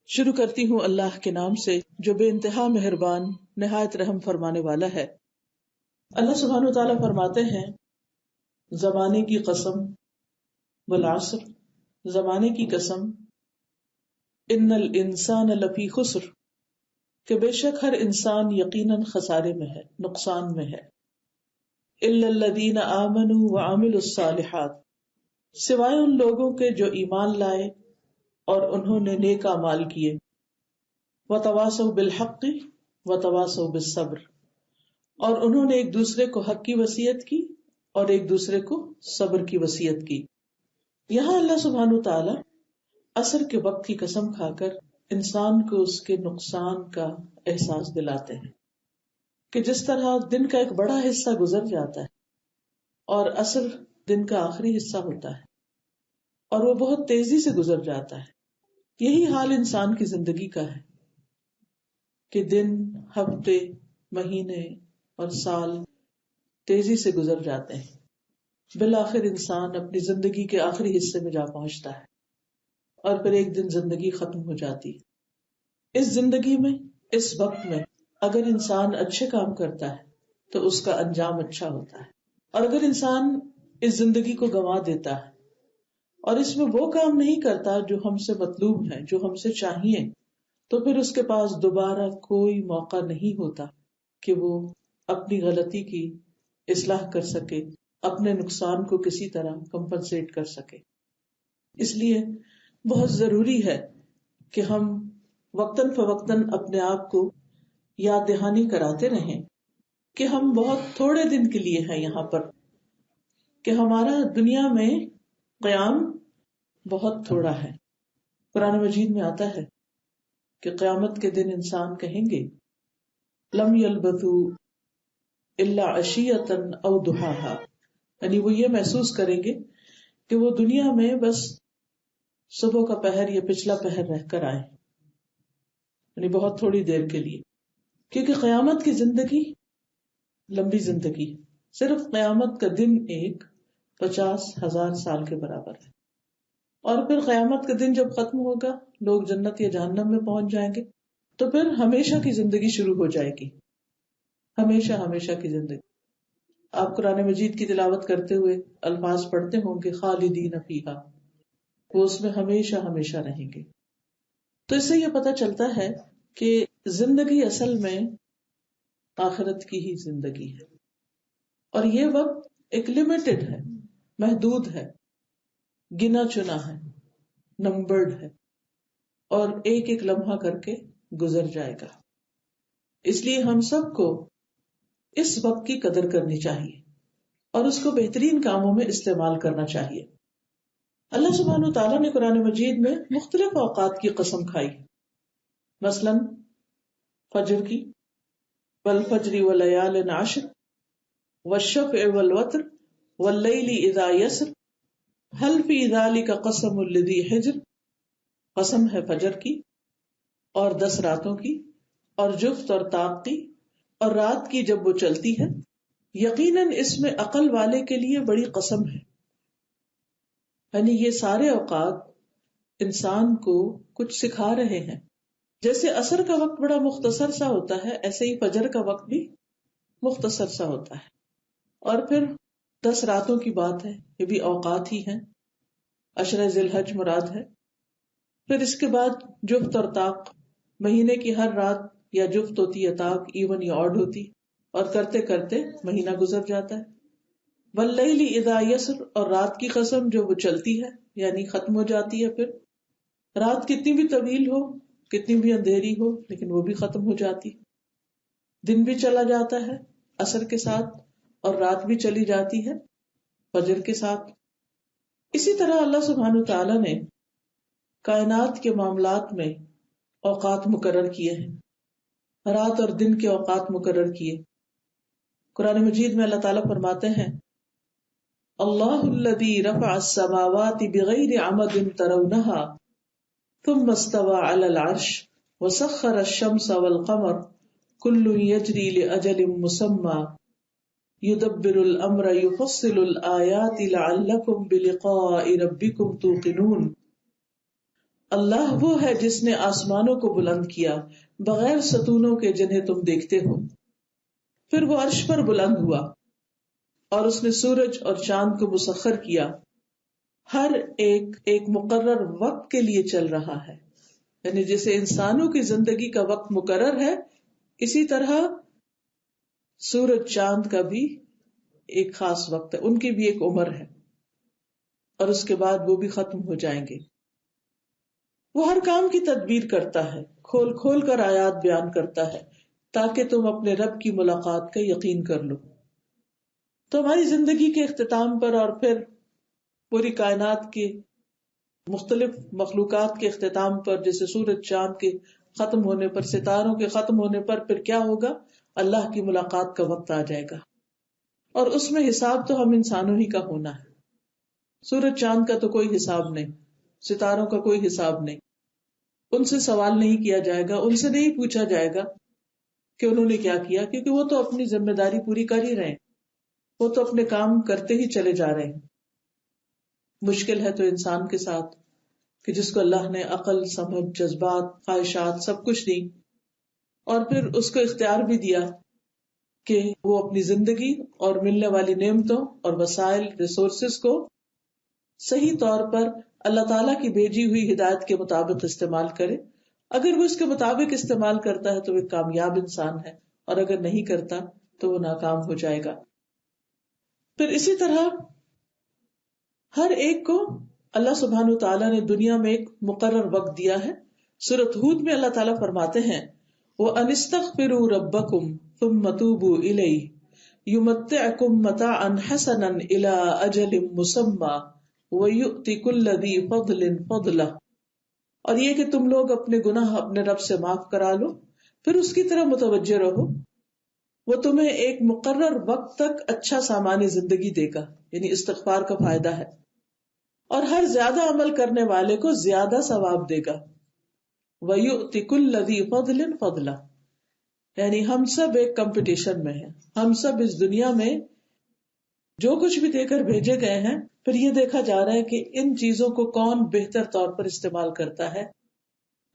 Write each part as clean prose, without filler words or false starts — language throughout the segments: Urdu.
شروع کرتی ہوں اللہ کے نام سے جو بے انتہا مہربان نہایت رحم فرمانے والا ہے۔ اللہ سبحانہ وتعالیٰ فرماتے ہیں زمانے کی قسم والعصر، زمانے کی قسم، ان الانسان لفی خسر، کہ بے شک ہر انسان یقیناً خسارے میں ہے، نقصان میں ہے، الا الذین آمنوا وعملوا الصالحات، سوائے ان لوگوں کے جو ایمان لائے اور انہوں نے نیک اعمال کیے، وتواصوا بالحق وتواصوا بالصبر، اور انہوں نے ایک دوسرے کو حق کی وصیت کی اور ایک دوسرے کو صبر کی وصیت کی۔ یہاں اللہ سبحانہ تعالی عصر کے وقت کی قسم کھا کر انسان کو اس کے نقصان کا احساس دلاتے ہیں کہ جس طرح دن کا ایک بڑا حصہ گزر جاتا ہے اور عصر دن کا آخری حصہ ہوتا ہے اور وہ بہت تیزی سے گزر جاتا ہے، یہی حال انسان کی زندگی کا ہے کہ دن، ہفتے، مہینے اور سال تیزی سے گزر جاتے ہیں، بالآخر انسان اپنی زندگی کے آخری حصے میں جا پہنچتا ہے اور پھر ایک دن زندگی ختم ہو جاتی ہے۔ اس زندگی میں، اس وقت میں اگر انسان اچھے کام کرتا ہے تو اس کا انجام اچھا ہوتا ہے، اور اگر انسان اس زندگی کو گنوا دیتا ہے اور اس میں وہ کام نہیں کرتا جو ہم سے مطلوب ہے، جو ہم سے چاہیے، تو پھر اس کے پاس دوبارہ کوئی موقع نہیں ہوتا کہ وہ اپنی غلطی کی اصلاح کر سکے، اپنے نقصان کو کسی طرح کمپنسیٹ کر سکے۔ اس لیے بہت ضروری ہے کہ ہم وقتاً فوقتاً اپنے آپ کو یاد دہانی کراتے رہیں کہ ہم بہت تھوڑے دن کے لیے ہیں یہاں پر، کہ ہمارا دنیا میں قیام بہت تھوڑا ہے۔ قرآن مجید میں آتا ہے کہ قیامت کے دن انسان کہیں گے لم یلبثوا الا عشیۃ او ضحاھا، یعنی وہ یہ محسوس کریں گے کہ وہ دنیا میں بس صبح کا پہر یا پچھلا پہر رہ کر آئے، یعنی بہت تھوڑی دیر کے لیے، کیونکہ قیامت کی زندگی لمبی زندگی، صرف قیامت کا دن ایک 50,000 سال کے برابر ہے، اور پھر قیامت کا دن جب ختم ہوگا، لوگ جنت یا جہنم میں پہنچ جائیں گے، تو پھر ہمیشہ کی زندگی شروع ہو جائے گی، ہمیشہ ہمیشہ کی زندگی۔ آپ قرآن مجید کی تلاوت کرتے ہوئے الفاظ پڑھتے ہوں گے خالدین فیہا، وہ اس میں ہمیشہ ہمیشہ رہیں گے۔ تو اس سے یہ پتہ چلتا ہے کہ زندگی اصل میں آخرت کی ہی زندگی ہے، اور یہ وقت ایک لمیٹڈ ہے، محدود ہے، گنا چنا ہے، نمبرڈ ہے، اور ایک ایک لمحہ کر کے گزر جائے گا۔ اس لیے ہم سب کو اس وقت کی قدر کرنی چاہیے اور اس کو بہترین کاموں میں استعمال کرنا چاہیے۔ اللہ سبحانہ وتعالیٰ نے قرآن مجید میں مختلف اوقات کی قسم کھائی، مثلاً فجر کی، والفجر ولیال عشر، والشفع والوتر، واللیل اذا یسر، هل فی ذلک قسم لذی حجر، قسم ہے فجر کی اور 10 راتوں کی اور جفت اور طاق کی اور رات کی جب وہ چلتی ہے، یقیناً اس میں عقل والے کے لیے بڑی قسم ہے۔ یعنی یہ سارے اوقات انسان کو کچھ سکھا رہے ہیں۔ جیسے عصر کا وقت بڑا مختصر سا ہوتا ہے، ایسے ہی فجر کا وقت بھی مختصر سا ہوتا ہے، اور پھر 10 راتوں کی بات ہے، یہ بھی اوقات ہی ہیں، عشرہ ذی الحج مراد ہے۔ پھر اس کے بعد جفت اور طاق، مہینے کی ہر رات یا جفت ہوتی یا طاق، ایون یا آڈ ہوتی، اور کرتے کرتے مہینہ گزر جاتا ہے۔ واللیل اذا یسر، اور رات کی قسم جو وہ چلتی ہے، یعنی ختم ہو جاتی ہے، پھر رات کتنی بھی طویل ہو، کتنی بھی اندھیری ہو، لیکن وہ بھی ختم ہو جاتی، دن بھی چلا جاتا ہے عصر کے ساتھ اور رات بھی چلی جاتی ہے فجر کے ساتھ۔ اسی طرح اللہ سبحانہ تعالیٰ نے کائنات کے معاملات میں اوقات مقرر کیے ہیں، رات اور دن کے اوقات مقرر کیے۔ قرآن مجید میں اللہ تعالیٰ فرماتے ہیں اللہ الذی رفع السماوات بغیر عمد ترونها ثم استوى على العرش وسخر الشمس والقمر كل يجري لأجل مسمى يدبر الأمر يفصل الآيات لعلكم بلقاء ربكم توقنون اللہ وہ ہے جس نے آسمانوں کو بلند کیا بغیر ستونوں کے جنہیں تم دیکھتے ہو، پھر وہ عرش پر بلند ہوا، اور اس نے سورج اور چاند کو مسخر کیا، ہر ایک ایک مقرر وقت کے لیے چل رہا ہے. یعنی جیسے انسانوں کی زندگی کا وقت مقرر ہے، اسی طرح سورج چاند کا بھی ایک خاص وقت ہے، ان کی بھی ایک عمر ہے، اور اس کے بعد وہ بھی ختم ہو جائیں گے. وہ ہر کام کی تدبیر کرتا ہے، کھول کھول کر آیات بیان کرتا ہے تاکہ تم اپنے رب کی ملاقات کا یقین کر لو. تو ہماری زندگی کے اختتام پر اور پھر پوری کائنات کے مختلف مخلوقات کے اختتام پر، جیسے سورج چاند کے ختم ہونے پر، ستاروں کے ختم ہونے پر پھر کیا ہوگا؟ اللہ کی ملاقات کا وقت آ جائے گا، اور اس میں حساب تو ہم انسانوں ہی کا ہونا ہے. سورج چاند کا تو کوئی حساب نہیں، ستاروں کا کوئی حساب نہیں، ان سے سوال نہیں کیا جائے گا، ان سے نہیں پوچھا جائے گا کہ انہوں نے کیا کیا، کیونکہ وہ تو اپنی ذمہ داری پوری کر ہی رہے ہیں، وہ تو اپنے کام کرتے ہی چلے جا رہے ہیں. مشکل ہے تو انسان کے ساتھ کہ جس کو اللہ نے عقل، سمجھ، جذبات، خواہشات سب کچھ دی، اور پھر اس کو اختیار بھی دیا کہ وہ اپنی زندگی اور ملنے والی نعمتوں اور وسائل، ریسورسز کو صحیح طور پر اللہ تعالیٰ کی بھیجی ہوئی ہدایت کے مطابق استعمال کرے. اگر وہ اس کے مطابق استعمال کرتا ہے تو وہ ایک کامیاب انسان ہے، اور اگر نہیں کرتا تو وہ ناکام ہو جائے گا. پھر اسی طرح ہر ایک کو اللہ سبحانہ وتعالیٰ نے دنیا میں ایک مقرر وقت دیا ہے. سورۃ ہود میں اللہ تعالیٰ فرماتے ہیں وَأَنِ اسْتَغْفِرُوا رَبَّكُمْ ثُمَّ تُوبُوا إِلَيْهِ يُمَتِّعْكُمْ مَتَاعًا حَسَنًا إِلَىٰ أَجَلٍ مُّسَمًّى وَيُؤْتِ كُلَّ ذِي فَضْلٍ فَضْلَهُ. اور یہ کہ تم لوگ اپنے گناہ اپنے رب سے معاف کرا لو، پھر اس کی طرف متوجہ رہو، وہ تمہیں ایک مقرر وقت تک اچھا سامان زندگی دے گا. یعنی استغفار کا فائدہ ہے، اور ہر زیادہ عمل کرنے والے کو زیادہ ثواب دے گا. وَيُؤْتِ كُلَّ ذِي فَضْلٍ فَضْلَهُ. یعنی ہم سب ایک کمپٹیشن میں ہیں، ہم سب اس دنیا میں جو کچھ بھی دے کر بھیجے گئے ہیں، پھر یہ دیکھا جا رہا ہے کہ ان چیزوں کو کون بہتر طور پر استعمال کرتا ہے،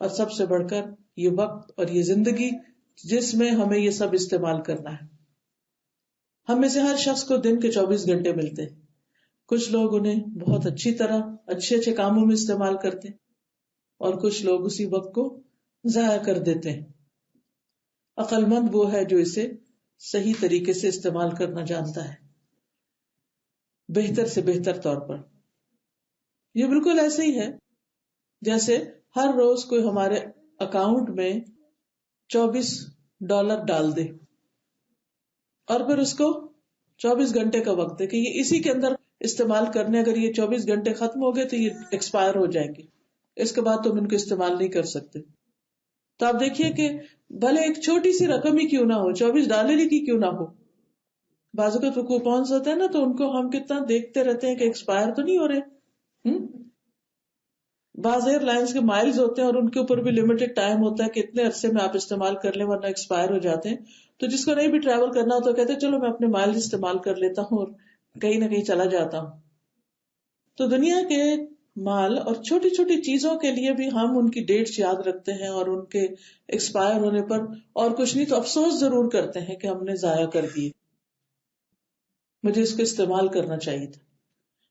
اور سب سے بڑھ کر یہ وقت اور یہ زندگی جس میں ہمیں یہ سب استعمال کرنا ہے. ہم میں سے ہر شخص کو دن کے 24 گھنٹے ملتے ہیں. کچھ لوگ انہیں بہت اچھی طرح اچھے اچھے کاموں میں استعمال کرتے ہیں، اور کچھ لوگ اسی وقت کو ضائع کر دیتے ہیں. عقل مند وہ ہے جو اسے صحیح طریقے سے استعمال کرنا جانتا ہے، بہتر سے بہتر طور پر. یہ بالکل ایسے ہی ہے جیسے ہر روز کوئی ہمارے اکاؤنٹ میں $24 ڈال دے، اور پھر اس کو 24 گھنٹے کا وقت دے کہ یہ اسی کے اندر استعمال کرنے. اگر یہ 24 گھنٹے ختم ہو گئے تو یہ ایکسپائر ہو جائیں گے، اس کے بعد تم ان کو استعمال نہیں کر سکتے. تو آپ دیکھیے کہ بھلے ایک چھوٹی سی رقم ہی کیوں نہ ہو، $24 ہی کی کیوں نہ ہو، بعض اوقات وہ کوپونز ہوتے ہیں نا، تو ان کو ہم کتنا دیکھتے رہتے ہیں کہ ایکسپائر تو نہیں ہو رہے. بعض ایئر لائنز کے مائلز ہوتے ہیں اور ان کے اوپر بھی لمیٹڈ ٹائم ہوتا ہے کہ اتنے عرصے میں آپ استعمال کر لیں ورنہ ایکسپائر ہو جاتے ہیں. تو جس کو نہیں بھی ٹریول کرنا ہو تو کہتے ہیں چلو میں اپنے مائلز استعمال کر لیتا ہوں اور کہیں نہ کہیں چلا جاتا ہوں. تو دنیا کے مال اور چھوٹی چھوٹی چیزوں کے لیے بھی ہم ان کی ڈیٹس یاد رکھتے ہیں، اور ان کے ایکسپائر ہونے پر اور کچھ نہیں تو افسوس ضرور کرتے ہیں کہ ہم نے ضائع کر دیے، مجھے اس کو استعمال کرنا چاہیے تھا.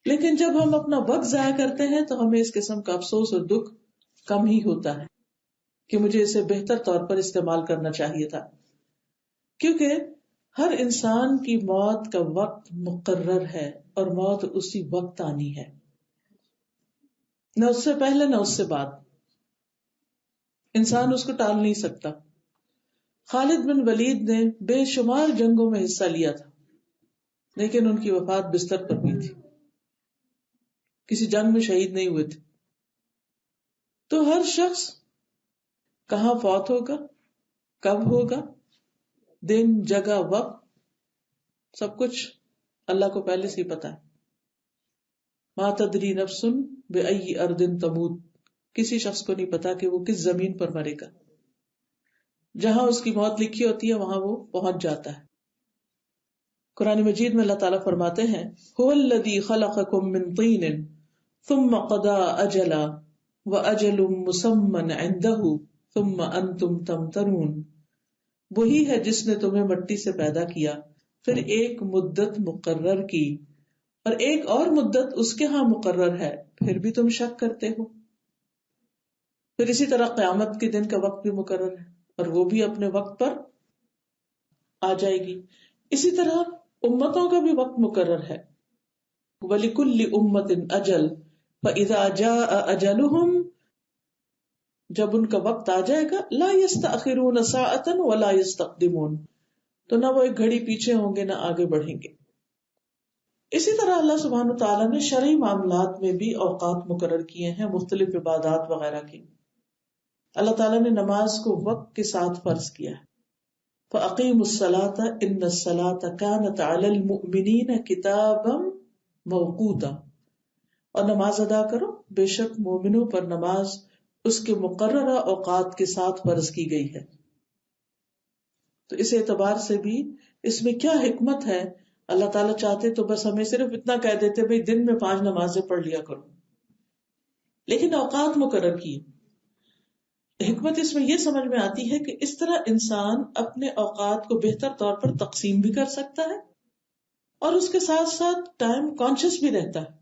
لیکن جب ہم اپنا وقت ضائع کرتے ہیں تو ہمیں اس قسم کا افسوس اور دکھ کم ہی ہوتا ہے کہ مجھے اسے بہتر طور پر استعمال کرنا چاہیے تھا. کیونکہ ہر انسان کی موت کا وقت مقرر ہے، اور موت اسی وقت آنی ہے، نہ اس سے پہلے نہ اس سے بعد. انسان اس کو ٹال نہیں سکتا. خالد بن ولید نے بے شمار جنگوں میں حصہ لیا تھا، لیکن ان کی وفات بستر پر ہوئی تھی، کسی جنگ میں شہید نہیں ہوئے تھے. تو ہر شخص کہاں فوت ہوگا، کب ہوگا، دن، جگہ، وقت، سب کچھ اللہ کو پہلے سے ہی پتا ہے. ما تدری نفس بأی ارض تموت. کسی شخص کو نہیں پتا کہ وہ کس زمین پر مرے گا. جہاں اس کی موت لکھی ہوتی ہے وہاں وہ پہنچ جاتا ہے. قرآن مجید میں اللہ تعالیٰ فرماتے ہیں هو الذی خلقکم من طین ثم قضى اجلا وَأَجَلٌ مُّسَمًّى عِندَهُ ثُمَّ أَنتُمْ تَمْتَرُونَ، وہی ہے جس نے تمہیں مٹی سے پیدا کیا، پھر ایک مدت مقرر کی، اور ایک اور مدت اس کے ہاں مقرر ہے، پھر بھی تم شک کرتے ہو۔ پھر اسی طرح قیامت کے دن کا وقت بھی مقرر ہے، اور وہ بھی اپنے وقت پر آ جائے گی۔ اسی طرح امتوں کا بھی وقت مقرر ہے، وَلِكُلِّ أُمَّةٍ أَجَلٌ فَإِذَا جَاءَ أَجَلُهُمْ، جب ان کا وقت آ جائے گا، لا يستأخرون ساعة ولا يستقدمون، تو نہ وہ ایک گھڑی پیچھے ہوں گے نہ آگے بڑھیں گے۔ اسی طرح اللہ سبحانہ تعالیٰ نے شرعی معاملات میں بھی اوقات مقرر کیے ہیں، مختلف عبادات وغیرہ کی۔ اللہ تعالیٰ نے نماز کو وقت کے ساتھ فرض کیا ہے، فَأَقِیمُوا الصَّلَاةَ إِنَّ الصَّلَاةَ كَانَتْ عَلَى الْمُؤْمِنِينَ كِتَابًا مَوْقُوتًا، اور نماز ادا کرو، بے شک مومنوں پر نماز اس کے مقررہ اوقات کے ساتھ فرض کی گئی ہے۔ تو اس اعتبار سے بھی اس میں کیا حکمت ہے، اللہ تعالیٰ چاہتے تو بس ہمیں صرف اتنا کہہ دیتے بھئی دن میں 5 نمازیں پڑھ لیا کرو، لیکن اوقات مقرر کیے۔ حکمت اس میں یہ سمجھ میں آتی ہے کہ اس طرح انسان اپنے اوقات کو بہتر طور پر تقسیم بھی کر سکتا ہے، اور اس کے ساتھ ساتھ ٹائم کانشیس بھی رہتا ہے۔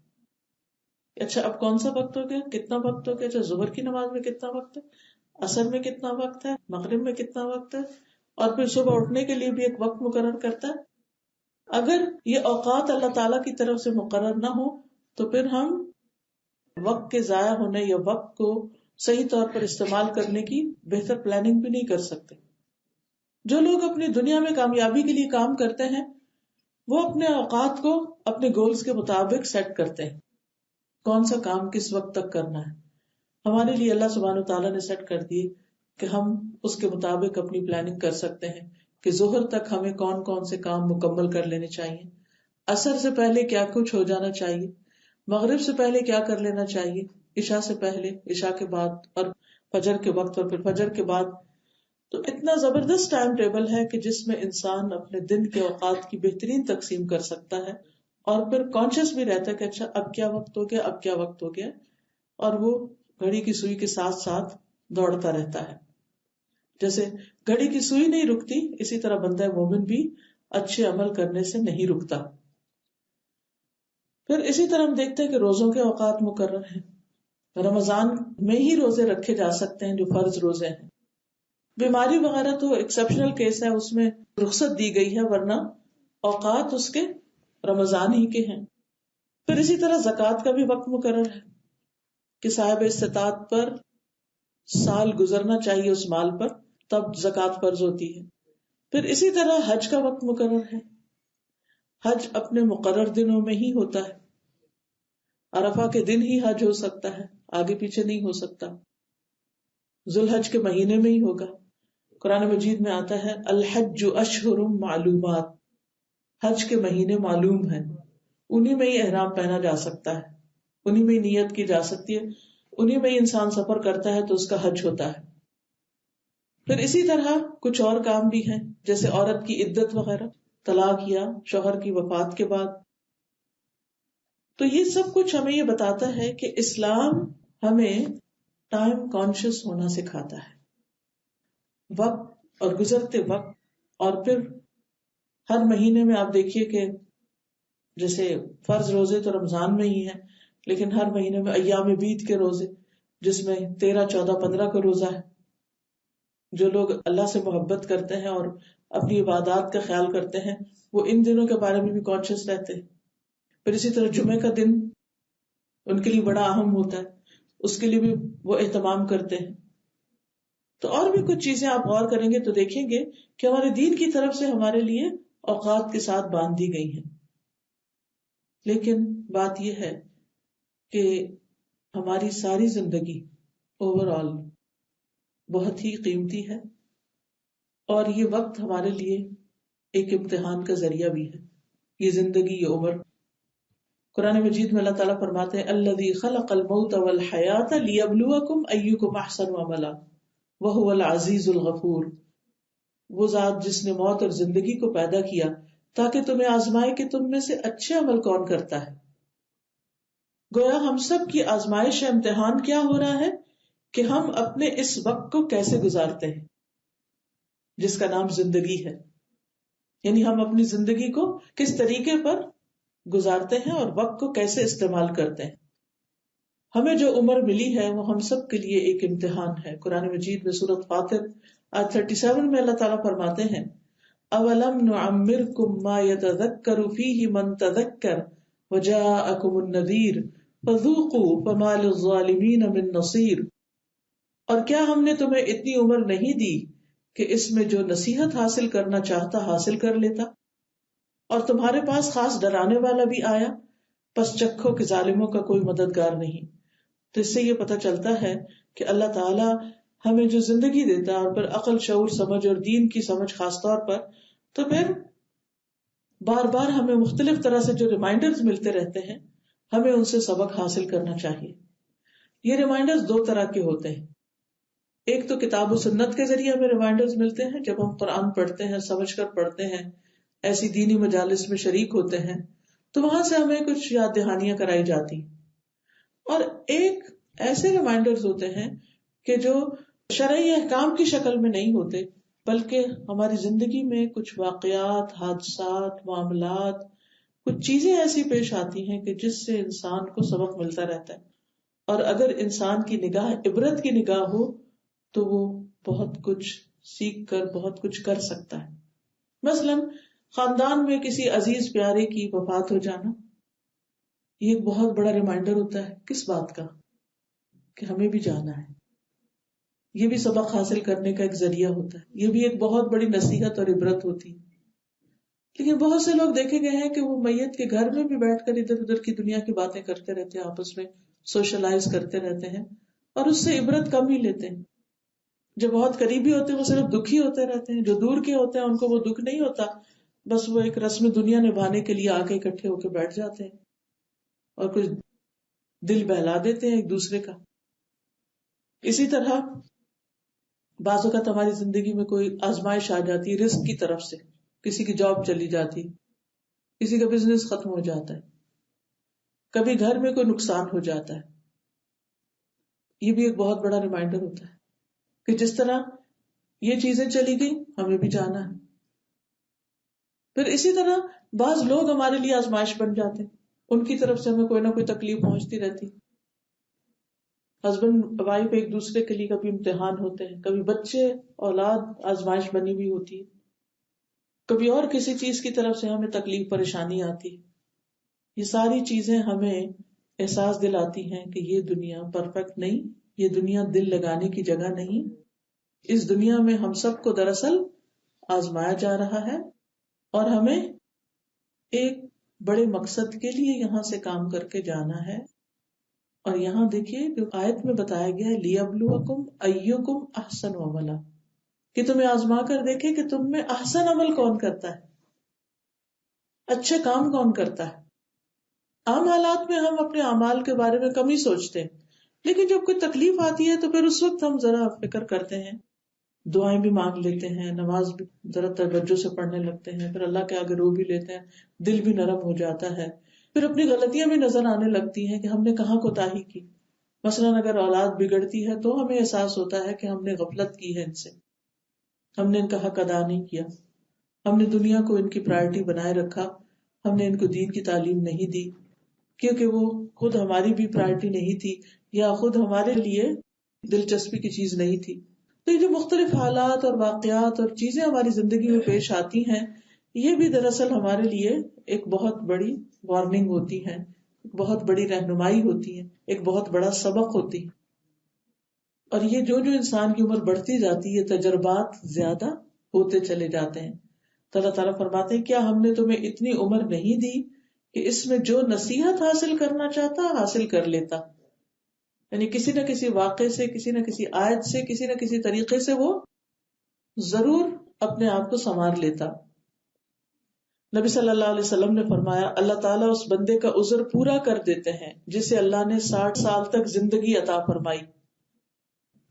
اچھا اب کون سا وقت ہو گیا، کتنا وقت ہو گیا، اچھا ظہر کی نماز میں کتنا وقت ہے، عصر میں کتنا وقت ہے، مغرب میں کتنا وقت ہے، اور پھر صبح اٹھنے کے لیے بھی ایک وقت مقرر کرتا ہے۔ اگر یہ اوقات اللہ تعالیٰ کی طرف سے مقرر نہ ہو تو پھر ہم وقت کے ضائع ہونے یا وقت کو صحیح طور پر استعمال کرنے کی بہتر پلاننگ بھی نہیں کر سکتے۔ جو لوگ اپنی دنیا میں کامیابی کے لیے کام کرتے ہیں وہ اپنے اوقات کو اپنے گولز کے مطابق سیٹ کرتے ہیں، کون سا کام کس وقت تک کرنا ہے۔ ہمارے لیے اللہ سبحانہ تعالیٰ نے سیٹ کر دیے کہ ہم اس کے مطابق اپنی پلاننگ کر سکتے ہیں کہ ظہر تک ہمیں کون کون سے کام مکمل کر لینے چاہیے، عصر سے پہلے کیا کچھ ہو جانا چاہیے، مغرب سے پہلے کیا کر لینا چاہیے، عشاء سے پہلے، عشاء کے بعد، اور فجر کے وقت پر پھر فجر کے بعد۔ تو اتنا زبردست ٹائم ٹیبل ہے کہ جس میں انسان اپنے دن کے اوقات کی بہترین تقسیم کر سکتا ہے، اور پھر کانشیس بھی رہتا ہے کہ اچھا اب کیا وقت ہو گیا، اب کیا وقت ہو گیا، اور وہ گھڑی کی سوئی کے ساتھ ساتھ دوڑتا رہتا ہے۔ جیسے گھڑی کی سوئی نہیں رکتی، اسی طرح بندہ مومن بھی اچھے عمل کرنے سے نہیں رکتا۔ پھر اسی طرح ہم دیکھتے ہیں کہ روزوں کے اوقات مقرر ہیں، رمضان میں ہی روزے رکھے جا سکتے ہیں جو فرض روزے ہیں۔ بیماری وغیرہ تو ایکسیپشنل کیس ہے، اس میں رخصت دی گئی ہے، ورنہ اوقات اس کے رمضان ہی کے ہیں۔ پھر اسی طرح زکوٰۃ کا بھی وقت مقرر ہے کہ صاحب استطاعت پر سال گزرنا چاہیے اس مال پر، تب زکوٰۃ فرض ہوتی ہے۔ پھر اسی طرح حج کا وقت مقرر ہے، حج اپنے مقرر دنوں میں ہی ہوتا ہے، عرفہ کے دن ہی حج ہو سکتا ہے، آگے پیچھے نہیں ہو سکتا، ذوالحج کے مہینے میں ہی ہوگا۔ قرآن مجید میں آتا ہے الحج اشہر معلومات، حج کے مہینے معلوم ہیں، انہی میں ہی احرام پہنا جا سکتا ہے، انہی میں ہی نیت کی جا سکتی ہے، انہی میں ہی انسان سفر کرتا ہے تو اس کا حج ہوتا ہے۔ پھر اسی طرح کچھ اور کام بھی ہیں، جیسے عورت کی عدت وغیرہ، طلاق یا شوہر کی وفات کے بعد۔ تو یہ سب کچھ ہمیں یہ بتاتا ہے کہ اسلام ہمیں ٹائم کانشیس ہونا سکھاتا ہے، وقت اور گزرتے وقت۔ اور پھر ہر مہینے میں آپ دیکھیے کہ جیسے فرض روزے تو رمضان میں ہی ہیں، لیکن ہر مہینے میں ایام بیت کے روزے، جس میں 13، 14، 15 کا روزہ ہے۔ جو لوگ اللہ سے محبت کرتے ہیں اور اپنی عبادات کا خیال کرتے ہیں وہ ان دنوں کے بارے میں بھی کانشیس رہتے ہیں۔ پھر اسی طرح جمعے کا دن ان کے لیے بڑا اہم ہوتا ہے، اس کے لیے بھی وہ اہتمام کرتے ہیں۔ تو اور بھی کچھ چیزیں آپ غور کریں گے تو دیکھیں گے کہ ہمارے دین کی طرف سے ہمارے لیے اوقات کے ساتھ باندھ دی گئی ہیں۔ لیکن بات یہ ہے کہ ہماری ساری زندگی اوور آل بہت ہی قیمتی ہے، اور یہ وقت ہمارے لیے ایک امتحان کا ذریعہ بھی ہے، یہ زندگی، یہ عمر۔ قرآن مجید میں اللہ تعالیٰ فرماتے ہیں الذی خلق الموت والحیات لیبلوکم ایکم احسن عملا وہو العزیز الغفور، وہ ذات جس نے موت اور زندگی کو پیدا کیا تاکہ تمہیں آزمائے کہ تم میں سے اچھے عمل کون کرتا ہے۔ گویا ہم سب کی آزمائش امتحان کیا ہو رہا ہے کہ ہم اپنے اس وقت کو کیسے گزارتے ہیں جس کا نام زندگی ہے. یعنی ہم اپنی زندگی کو کس طریقے پر گزارتے ہیں اور وقت کو کیسے استعمال کرتے ہیں. ہمیں جو عمر ملی ہے وہ ہم سب کے لیے ایک امتحان ہے. قرآن مجید میں سورۃ فاطر آیت 37 میں اللہ تعالیٰ فرماتے ہیں اولم نعمرکم ما یتذکر فیہ من تذکر وجاءکم النذیر فذوقوا فما للظالمین من نصیر. اور کیا ہم نے تمہیں اتنی عمر نہیں دی کہ اس میں جو نصیحت حاصل کرنا چاہتا حاصل کر لیتا اور تمہارے پاس خاص ڈرانے والا بھی آیا، پس چکھو کہ ظالموں کا کوئی مددگار نہیں. تو اس سے یہ پتہ چلتا ہے کہ اللہ تعالیٰ ہمیں جو زندگی دیتا ہے اور پھر عقل، شعور، سمجھ اور دین کی سمجھ خاص طور پر، تو پھر بار بار ہمیں مختلف طرح سے جو ریمائنڈرز ملتے رہتے ہیں ہمیں ان سے سبق حاصل کرنا چاہیے. یہ ریمائنڈرز دو طرح کے ہوتے ہیں. ایک تو کتاب و سنت کے ذریعے ہمیں ریمائنڈرز ملتے ہیں، جب ہم قرآن پڑھتے ہیں، سمجھ کر پڑھتے ہیں، ایسی دینی مجالس میں شریک ہوتے ہیں تو وہاں سے ہمیں کچھ یاد دہانیاں کرائی جاتی. اور ایک ایسے ریمائنڈرز ہوتے ہیں کہ جو شرعی احکام کی شکل میں نہیں ہوتے، بلکہ ہماری زندگی میں کچھ واقعات، حادثات، معاملات، کچھ چیزیں ایسی پیش آتی ہیں کہ جس سے انسان کو سبق ملتا رہتا ہے. اور اگر انسان کی نگاہ عبرت کی نگاہ ہو تو وہ بہت کچھ سیکھ کر بہت کچھ کر سکتا ہے. مثلاً خاندان میں کسی عزیز پیارے کی وفات ہو جانا، یہ ایک بہت بڑا ریمائنڈر ہوتا ہے. کس بات کا؟ کہ ہمیں بھی جانا ہے. یہ بھی سبق حاصل کرنے کا ایک ذریعہ ہوتا ہے. یہ بھی ایک بہت بڑی نصیحت اور عبرت ہوتی ہے. لیکن بہت سے لوگ دیکھے گئے ہیں کہ وہ میت کے گھر میں بھی بیٹھ کر ادھر ادھر کی دنیا کی باتیں کرتے رہتے ہیں، آپس میں سوشلائز کرتے رہتے ہیں اور اس سے عبرت کم ہی لیتے ہیں. جو بہت قریبی ہوتے ہیں وہ صرف دکھی ہوتے رہتے ہیں، جو دور کے ہوتے ہیں ان کو وہ دکھ نہیں ہوتا، بس وہ ایک رسم دنیا نبھانے کے لیے آ کے اکٹھے ہو کے بیٹھ جاتے ہیں اور کچھ دل بہلا دیتے ہیں ایک دوسرے کا. اسی طرح بعض اوقات ہماری زندگی میں کوئی آزمائش آ جاتی ہے رزق کی طرف سے، کسی کی جاب چلی جاتی، کسی کا بزنس ختم ہو جاتا ہے، کبھی گھر میں کوئی نقصان ہو جاتا ہے. یہ بھی ایک بہت بڑا ریمائنڈر ہوتا ہے کہ جس طرح یہ چیزیں چلی گئی ہمیں بھی جانا ہے. پھر اسی طرح بعض لوگ ہمارے لیے آزمائش بن جاتے ہیں، ان کی طرف سے ہمیں کوئی نہ کوئی تکلیف پہنچتی رہتی. ہسبینڈ وائف ایک دوسرے کے لیے کبھی امتحان ہوتے ہیں، کبھی بچے اولاد آزمائش بنی ہوئی ہوتی ہے، کبھی اور کسی چیز کی طرف سے ہمیں تکلیف پریشانی آتی. یہ ساری چیزیں ہمیں احساس دلاتی ہیں کہ یہ دنیا پرفیکٹ نہیں، یہ دنیا دل لگانے کی جگہ نہیں. اس دنیا میں ہم سب کو دراصل آزمایا جا رہا ہے اور ہمیں ایک بڑے مقصد کے لیے یہاں سے کام کر کے جانا ہے. اور یہاں دیکھیے جو آیت میں بتایا گیا ہے لِيَبْلُوَكُمْ أَيُّكُمْ أَحْسَنُ عَمَلًا، کہ تمہیں آزما کر دیکھے کہ تم میں احسن عمل کون کرتا ہے، اچھے کام کون کرتا ہے. عام حالات میں ہم اپنے اعمال کے بارے میں کم ہی سوچتے ہیں، لیکن جب کوئی تکلیف آتی ہے تو پھر اس وقت ہم ذرا فکر کرتے ہیں، دعائیں بھی مانگ لیتے ہیں، نماز بھی ذرا توجہ سے پڑھنے لگتے ہیں، پھر اللہ کے آگے رو بھی لیتے ہیں، دل بھی نرم ہو جاتا ہے. پھر اپنی غلطیاں بھی نظر آنے لگتی ہیں کہ ہم نے کہاں کوتاہی کی. مثلاً اگر اولاد بگڑتی ہے تو ہمیں احساس ہوتا ہے کہ ہم نے غفلت کی ہے، ان سے ہم نے ان کا حق ادا نہیں کیا، ہم نے دنیا کو ان کی پرائرٹی بنائے رکھا، ہم نے ان کو دین کی تعلیم نہیں دی کیونکہ وہ خود ہماری بھی پرائرٹی نہیں تھی یا خود ہمارے لیے دلچسپی کی چیز نہیں تھی. تو یہ جو مختلف حالات اور واقعات اور چیزیں ہماری زندگی میں پیش آتی ہیں، یہ بھی دراصل ہمارے لیے ایک بہت بڑی وارننگ ہوتی ہے، ایک بہت بڑی رہنمائی ہوتی ہے، ایک بہت بڑا سبق ہوتی ہے. اور یہ جو انسان کی عمر بڑھتی جاتی ہے تجربات زیادہ ہوتے چلے جاتے ہیں. تو اللہ تعالیٰ فرماتے ہیں کیا ہم نے تمہیں اتنی عمر نہیں دی کہ اس میں جو نصیحت حاصل کرنا چاہتا حاصل کر لیتا. یعنی کسی نہ کسی واقعے سے، کسی نہ کسی آیت سے، کسی نہ کسی طریقے سے وہ ضرور اپنے آپ کو سنوار لیتا. نبی صلی اللہ علیہ وسلم نے فرمایا اللہ تعالیٰ اس بندے کا عذر پورا کر دیتے ہیں جسے اللہ نے 60 سال تک زندگی عطا فرمائی.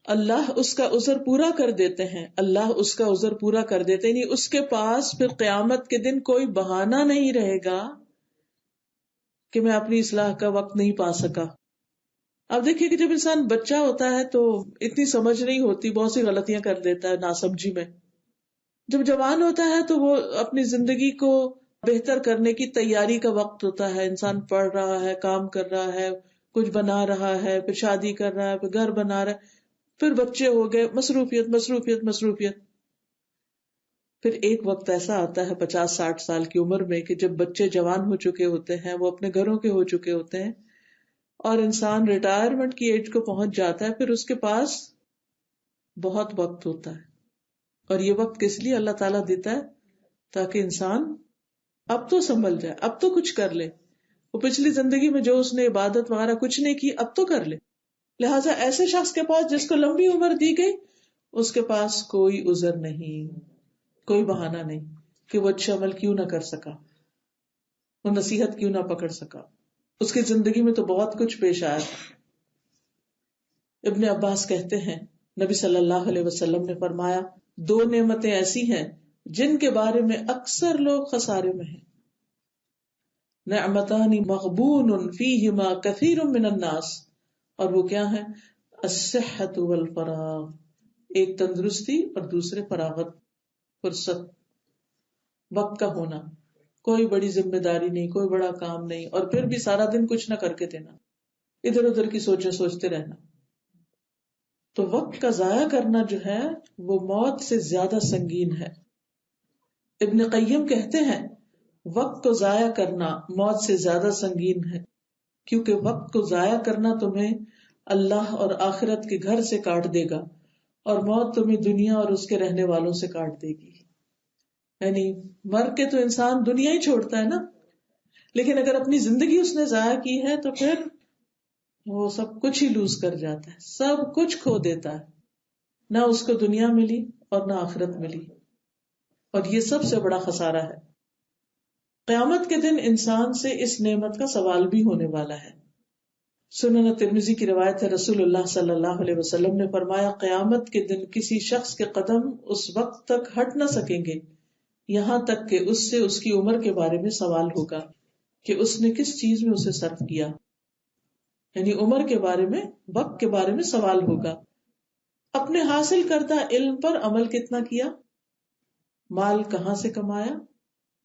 اللہ اس کا عذر پورا کر دیتے ہیں، اللہ اس کا عذر پورا کر دیتے ہیں. اس کے پاس پھر قیامت کے دن کوئی بہانہ نہیں رہے گا کہ میں اپنی اصلاح کا وقت نہیں پا سکا. اب دیکھیے کہ جب انسان بچہ ہوتا ہے تو اتنی سمجھ نہیں ہوتی، بہت سی غلطیاں کر دیتا ہے ناسمجھی میں. جب جوان ہوتا ہے تو وہ اپنی زندگی کو بہتر کرنے کی تیاری کا وقت ہوتا ہے. انسان پڑھ رہا ہے، کام کر رہا ہے، کچھ بنا رہا ہے، پھر شادی کر رہا ہے، پھر گھر بنا رہا ہے، پھر بچے ہو گئے، مصروفیت مصروفیت مصروفیت. پھر ایک وقت ایسا آتا ہے 50-60 سال کی عمر میں کہ جب بچے جوان ہو چکے ہوتے ہیں، وہ اپنے گھروں کے ہو چکے ہوتے ہیں، اور انسان ریٹائرمنٹ کی ایج کو پہنچ جاتا ہے. پھر اس کے پاس بہت وقت ہوتا ہے. اور یہ وقت کس لیے اللہ تعالیٰ دیتا ہے؟ تاکہ انسان اب تو سنبھل جائے، اب تو کچھ کر لے. وہ پچھلی زندگی میں جو اس نے عبادت وغیرہ کچھ نہیں کی، اب تو کر لے. لہٰذا ایسے شخص کے پاس جس کو لمبی عمر دی گئی، اس کے پاس کوئی عذر نہیں، کوئی بہانہ نہیں کہ وہ اچھا عمل کیوں نہ کر سکا، وہ نصیحت کیوں نہ پکڑ سکا. اس کی زندگی میں تو بہت کچھ پیش آیا تھا. ابن عباس کہتے ہیں نبی صلی اللہ علیہ وسلم نے فرمایا 2 نعمتیں ایسی ہیں جن کے بارے میں اکثر لوگ خسارے میں ہیں. نعمتان مغبون فیہما کثیر من الناس، اور وہ کیا ہیں؟ الصحۃ والفراغ، ایک تندرستی اور دوسرے فراغت، فرصت، وقت کا ہونا. کوئی بڑی ذمہ داری نہیں، کوئی بڑا کام نہیں، اور پھر بھی سارا دن کچھ نہ کر کے دینا، ادھر ادھر کی سوچیں سوچتے رہنا. تو وقت کا ضائع کرنا جو ہے وہ موت سے زیادہ سنگین ہے. ابن قیم کہتے ہیں وقت کو ضائع کرنا موت سے زیادہ سنگین ہے، کیونکہ وقت کو ضائع کرنا تمہیں اللہ اور آخرت کے گھر سے کاٹ دے گا، اور موت تمہیں دنیا اور اس کے رہنے والوں سے کاٹ دے گی. یعنی مر کے تو انسان دنیا ہی چھوڑتا ہے نا، لیکن اگر اپنی زندگی اس نے ضائع کی ہے تو پھر وہ سب کچھ ہی لوز کر جاتا ہے، سب کچھ کھو دیتا ہے. نہ اس کو دنیا ملی اور نہ آخرت ملی، اور یہ سب سے بڑا خسارہ ہے. قیامت کے دن انسان سے اس نعمت کا سوال بھی ہونے والا ہے. سنن ترمذی کی روایت ہے، رسول اللہ صلی اللہ علیہ وسلم نے فرمایا قیامت کے دن کسی شخص کے قدم اس وقت تک ہٹ نہ سکیں گے یہاں تک کہ اس سے اس کی عمر کے بارے میں سوال ہوگا کہ اس نے کس چیز میں اسے صرف کیا. یعنی عمر کے بارے میں، وقت کے بارے میں سوال ہوگا. اپنے حاصل کردہ علم پر عمل کتنا کیا، مال کہاں سے کمایا،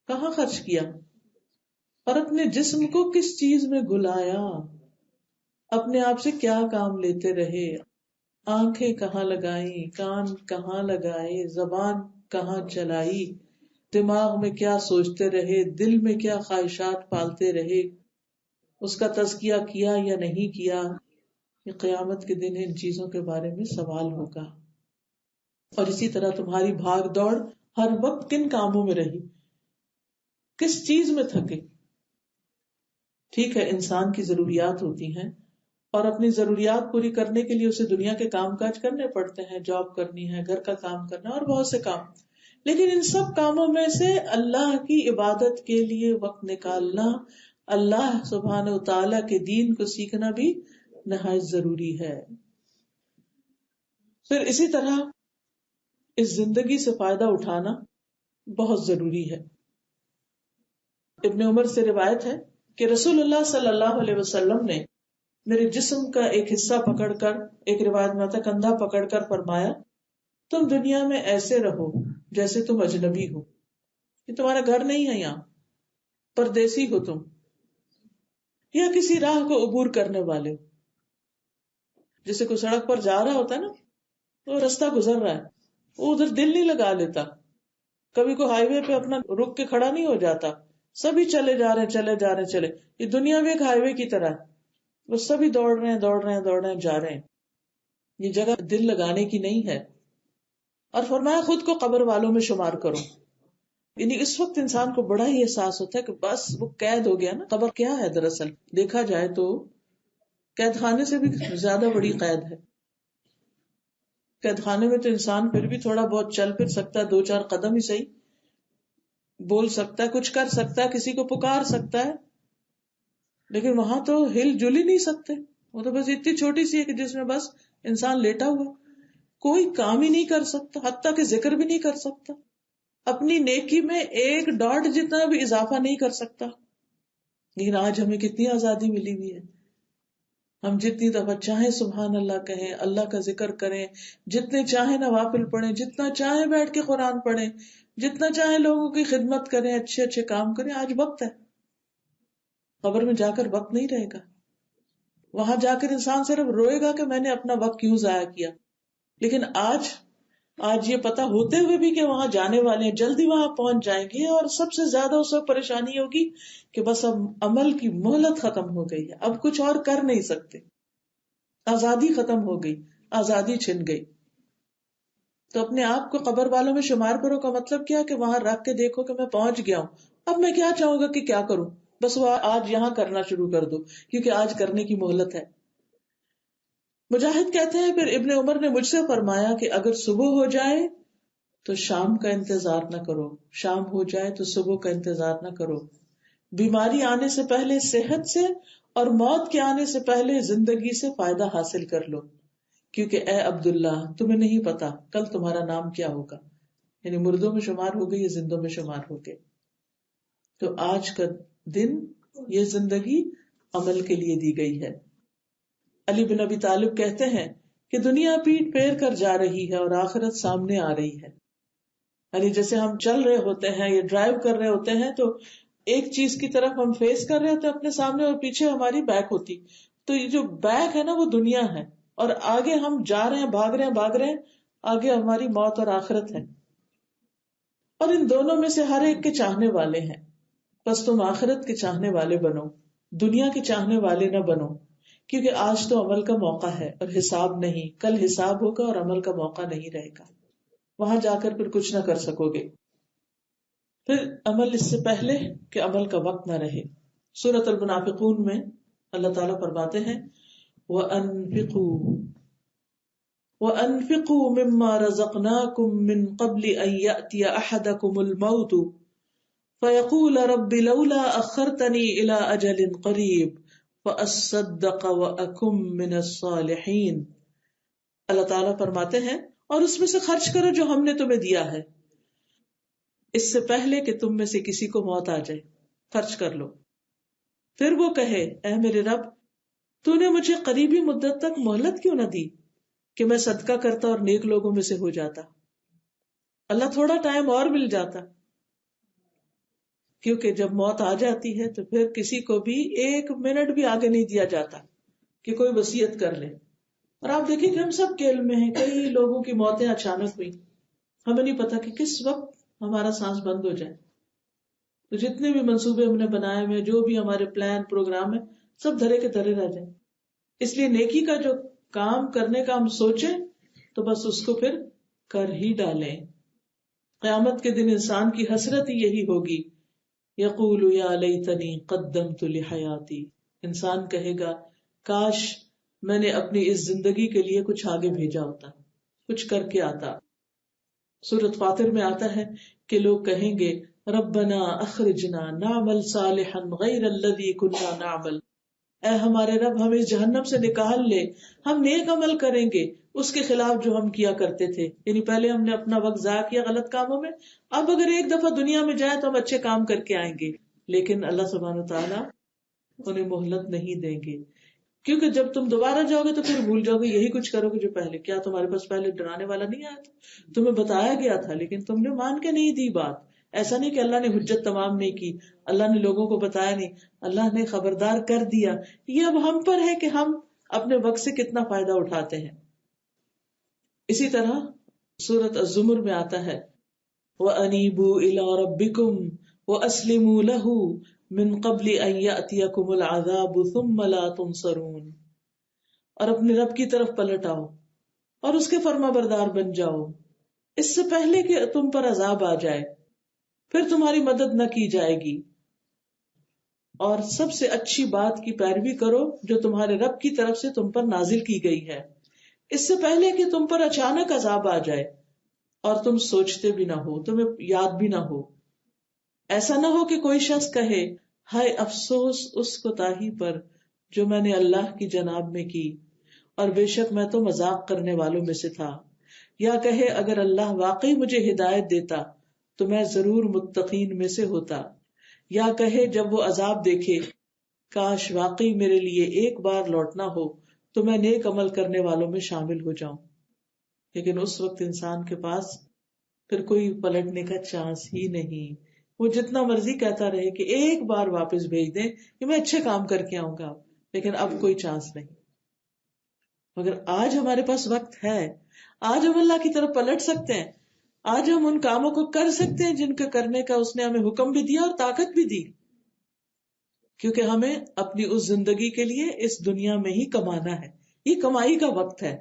کہاں خرچ کیا، اور اپنے جسم کو کس چیز میں گلایا، اپنے آپ سے کیا کام لیتے رہے، آنکھیں کہاں لگائیں، کان کہاں لگائے، زبان کہاں چلائی، دماغ میں کیا سوچتے رہے، دل میں کیا خواہشات پالتے رہے، اس کا تزکیہ کیا یا نہیں کیا. یہ قیامت کے دن ان چیزوں کے بارے میں سوال ہوگا. اور اسی طرح تمہاری بھاگ دوڑ ہر وقت کن کاموں میں رہی، کس چیز میں تھکے. ٹھیک ہے انسان کی ضروریات ہوتی ہیں، اور اپنی ضروریات پوری کرنے کے لیے اسے دنیا کے کام کاج کرنے پڑتے ہیں، جاب کرنی ہے، گھر کا کام کرنا ہے، اور بہت سے کام. لیکن ان سب کاموں میں سے اللہ کی عبادت کے لیے وقت نکالنا، اللہ سبحانہ و تعالی کے دین کو سیکھنا بھی نہایت ضروری ہے. پھر اسی طرح اس زندگی سے فائدہ اٹھانا بہت ضروری ہے. ابن عمر سے روایت ہے کہ رسول اللہ صلی اللہ علیہ وسلم نے میرے جسم کا ایک حصہ پکڑ کر، ایک روایت میں آتا کندھا پکڑ کر فرمایا تم دنیا میں ایسے رہو جیسے تم اجنبی ہو، یہ تمہارا گھر نہیں ہے، یہاں پردیسی ہو تم، یا کسی راہ کو عبور کرنے والے ہو. جیسے کوئی سڑک پر جا رہا ہوتا ہے نا، وہ رستہ گزر رہا ہے، وہ ادھر دل نہیں لگا لیتا، کبھی کوئی ہائی وے پہ اپنا رک کے کھڑا نہیں ہو جاتا، سبھی چلے جا رہے چلے جا رہے چلے. یہ دنیا بھی ایک ہائی وے کی طرح ہے، وہ سبھی دوڑ رہے ہیں دوڑ رہے ہیں دوڑ رہے ہیں جا رہے ہیں. یہ جگہ دل لگانے کی نہیں ہے. اور فرمایا خود کو قبر والوں میں شمار کرو. یعنی اس وقت انسان کو بڑا ہی احساس ہوتا ہے کہ بس وہ قید ہو گیا نا. قبر کیا ہے دراصل دیکھا جائے تو قید خانے سے بھی زیادہ بڑی قید ہے. قید خانے میں تو انسان پھر بھی تھوڑا بہت چل پھر سکتا ہے، 2-4 قدم ہی صحیح بول سکتا ہے، کچھ کر سکتا ہے، کسی کو پکار سکتا ہے. لیکن وہاں تو ہل جل ہی نہیں سکتے. وہ تو بس اتنی چھوٹی سی ہے کہ جس میں بس انسان لیٹا ہوا، کوئی کام ہی نہیں کر سکتا، حتیٰ کہ ذکر بھی نہیں کر سکتا، اپنی نیکی میں 1 ڈاٹ جتنا بھی اضافہ نہیں کر سکتا. لیکن آج ہمیں کتنی آزادی ملی ہوئی ہے، ہم جتنی دفعہ چاہیں سبحان اللہ کہیں، اللہ کا ذکر کریں، جتنے چاہیں نوافل پڑھیں، جتنا چاہیں بیٹھ کے قرآن پڑھیں، جتنا چاہیں لوگوں کی خدمت کریں، اچھے اچھے کام کریں. آج وقت ہے. قبر میں جا کر وقت نہیں رہے گا. وہاں جا کر انسان صرف روئے گا کہ میں نے اپنا وقت کیوں ضائع کیا. لیکن آج یہ پتا ہوتے ہوئے بھی کہ وہاں جانے والے ہیں، جلدی وہاں پہنچ جائیں گے، اور سب سے زیادہ اس وقت پریشانی ہوگی کہ بس اب عمل کی مہلت ختم ہو گئی ہے، اب کچھ اور کر نہیں سکتے، آزادی ختم ہو گئی، آزادی چھن گئی. تو اپنے آپ کو قبر والوں میں شمار کرو کا مطلب کیا کہ وہاں رکھ کے دیکھو کہ میں پہنچ گیا ہوں، اب میں کیا چاہوں گا کہ کیا کروں، بس وہ آج یہاں کرنا شروع کر دو کیونکہ آج کرنے کی مہلت ہے. مجاہد کہتے ہیں پھر ابن عمر نے مجھ سے فرمایا کہ اگر صبح ہو جائے تو شام کا انتظار نہ کرو، شام ہو جائے تو صبح کا انتظار نہ کرو. بیماری آنے سے پہلے صحت سے اور موت کے آنے سے پہلے زندگی سے فائدہ حاصل کر لو، کیونکہ اے عبداللہ تمہیں نہیں پتا کل تمہارا نام کیا ہوگا. یعنی مردوں میں شمار ہو گئی یا زندوں میں شمار ہو گئے. تو آج کا دن، یہ زندگی عمل کے لیے دی گئی ہے. علی بن ابی طالب کہتے ہیں کہ دنیا پیٹ پھیر کر جا رہی ہے اور آخرت سامنے آ رہی ہے. یعنی جیسے ہم چل رہے ہوتے ہیں یا ڈرائیو کر رہے ہوتے ہیں تو ایک چیز کی طرف ہم فیس کر رہے ہوتے ہیں اپنے سامنے، اور پیچھے ہماری بیک ہوتی. تو یہ جو بیک ہے نا وہ دنیا ہے، اور آگے ہم جا رہے ہیں، بھاگ رہے ہیں، آگے ہماری موت اور آخرت ہے. اور ان دونوں میں سے ہر ایک کے چاہنے والے ہیں. بس تم آخرت کے چاہنے والے بنو، دنیا کے چاہنے والے نہ بنو، کیونکہ آج تو عمل کا موقع ہے اور حساب نہیں. کل حساب ہوگا اور عمل کا موقع نہیں رہے گا، وہاں جا کر پھر کچھ نہ کر سکو گے. پھر عمل اس سے پہلے کہ عمل کا وقت نہ رہے. سورۃ المنافقون میں اللہ تعالیٰ فرماتے ہیں وَأَنفِقُوا مِمَّا رَزَقْنَاكُم مِّن قَبْلِ أَن يَأْتِيَ أَحَدَكُمُ الْمَوْتُ فَيَقُولَ رَبِّ لَوْلَا أَخَّرْتَنِي إِلَىٰ أَجَلٍ قَرِيبٍ فَأَصَّدَّقَ وَأَكُن مِّنَ الصَّالِحِينَ. اللہ تعالیٰ فرماتے ہیں اور اس میں سے خرچ کرو جو ہم نے تمہیں دیا ہے، اس سے پہلے کہ تم میں سے کسی کو موت آ جائے. خرچ کر لو. پھر وہ کہے اے میرے رب، تو نے مجھے قریبی مدت تک مہلت کیوں نہ دی کہ میں صدقہ کرتا اور نیک لوگوں میں سے ہو جاتا. اللہ تھوڑا ٹائم اور مل جاتا، کیونکہ جب موت آ جاتی ہے تو پھر کسی کو بھی ایک منٹ بھی آگے نہیں دیا جاتا کہ کوئی وصیت کر لے. اور آپ دیکھیں کہ ہم سب کے علم میں ہیں کئی لوگوں کی موتیں اچانک ہوئی، ہمیں نہیں پتا کہ کس وقت ہمارا سانس بند ہو جائے. تو جتنے بھی منصوبے ہم نے بنائے ہوئے، جو بھی ہمارے پلان پروگرام ہے، سب دھرے کے دھرے رہ جائیں. اس لیے نیکی کا جو کام کرنے کا ہم سوچیں تو بس اس کو پھر کر ہی ڈالیں. قیامت کے دن انسان کی حسرت ہی یہی ہوگی، یقول یا لیتنی قدمت لحیاتی. انسان کہے گا کاش میں نے اپنی اس زندگی کے لیے کچھ آگے بھیجا ہوتا، کچھ کر کے آتا. سورۃ فاطر میں آتا ہے کہ لوگ کہیں گے ربنا اخرجنا نعمل صالحا غیر الذی کنا نعمل. اے ہمارے رب ہمیں اس جہنم سے نکال لے، ہم نیک عمل کریں گے اس کے خلاف جو ہم کیا کرتے تھے. یعنی پہلے ہم نے اپنا وقت ضائع کیا غلط کاموں میں، اب اگر ایک دفعہ دنیا میں جائے تو ہم اچھے کام کر کے آئیں گے. لیکن اللہ سبحانہ وتعالیٰ انہیں مہلت نہیں دیں گے، کیونکہ جب تم دوبارہ جاؤ گے تو پھر بھول جاؤ گے یہی کچھ کرو گے جو پہلے. کیا تمہارے پاس پہلے ڈرانے والا نہیں آیا تھا؟ تمہیں بتایا گیا تھا لیکن تم نے مان کے نہیں دی بات. ایسا نہیں کہ اللہ نے حجت تمام نہیں کی، اللہ نے لوگوں کو بتایا نہیں، اللہ نے خبردار کر دیا. یہ اب ہم پر ہے کہ ہم اپنے وقت سے کتنا فائدہ اٹھاتے ہیں. اسی طرح سورۃ الزمر میں آتا ہے وَأَنِيبُوا إِلَىٰ رَبِّكُمْ وَأَسْلِمُوا لَهُ مِن قَبْلِ أَن يَأْتِيَكُمُ الْعَذَابُ ثُمَّ لَا تُنصَرُونَ. اور اپنے رب کی طرف پلٹ آؤ اور اس کے فرما بردار بن جاؤ اس سے پہلے کہ تم پر عذاب آ جائے، پھر تمہاری مدد نہ کی جائے گی. اور سب سے اچھی بات کی پیروی کرو جو تمہارے رب کی طرف سے تم پر نازل کی گئی ہے، اس سے پہلے کہ تم پر اچانک عذاب آ جائے اور تم سوچتے بھی نہ ہو، تمہیں یاد بھی نہ ہو. ایسا نہ ہو کہ کوئی شخص کہے ہائے افسوس اس کوتاہی پر جو میں نے اللہ کی جناب میں کی، اور بے شک میں تو مذاق کرنے والوں میں سے تھا. یا کہے اگر اللہ واقعی مجھے ہدایت دیتا تو میں ضرور متقین میں سے ہوتا. یا کہے جب وہ عذاب دیکھے کاش واقعی میرے لیے ایک بار لوٹنا ہو تو میں نیک عمل کرنے والوں میں شامل ہو جاؤں. لیکن اس وقت انسان کے پاس پھر کوئی پلٹنے کا چانس ہی نہیں. وہ جتنا مرضی کہتا رہے کہ ایک بار واپس بھیج دیں کہ میں اچھے کام کر کے آؤں گا، لیکن اب کوئی چانس نہیں. مگر آج ہمارے پاس وقت ہے، آج ہم اللہ کی طرف پلٹ سکتے ہیں، آج ہم ان کاموں کو کر سکتے ہیں جن کے کرنے کا اس نے ہمیں حکم بھی دیا اور طاقت بھی دی، کیونکہ ہمیں اپنی اس زندگی کے لیے اس دنیا میں ہی کمانا ہے. یہ کمائی کا وقت ہے.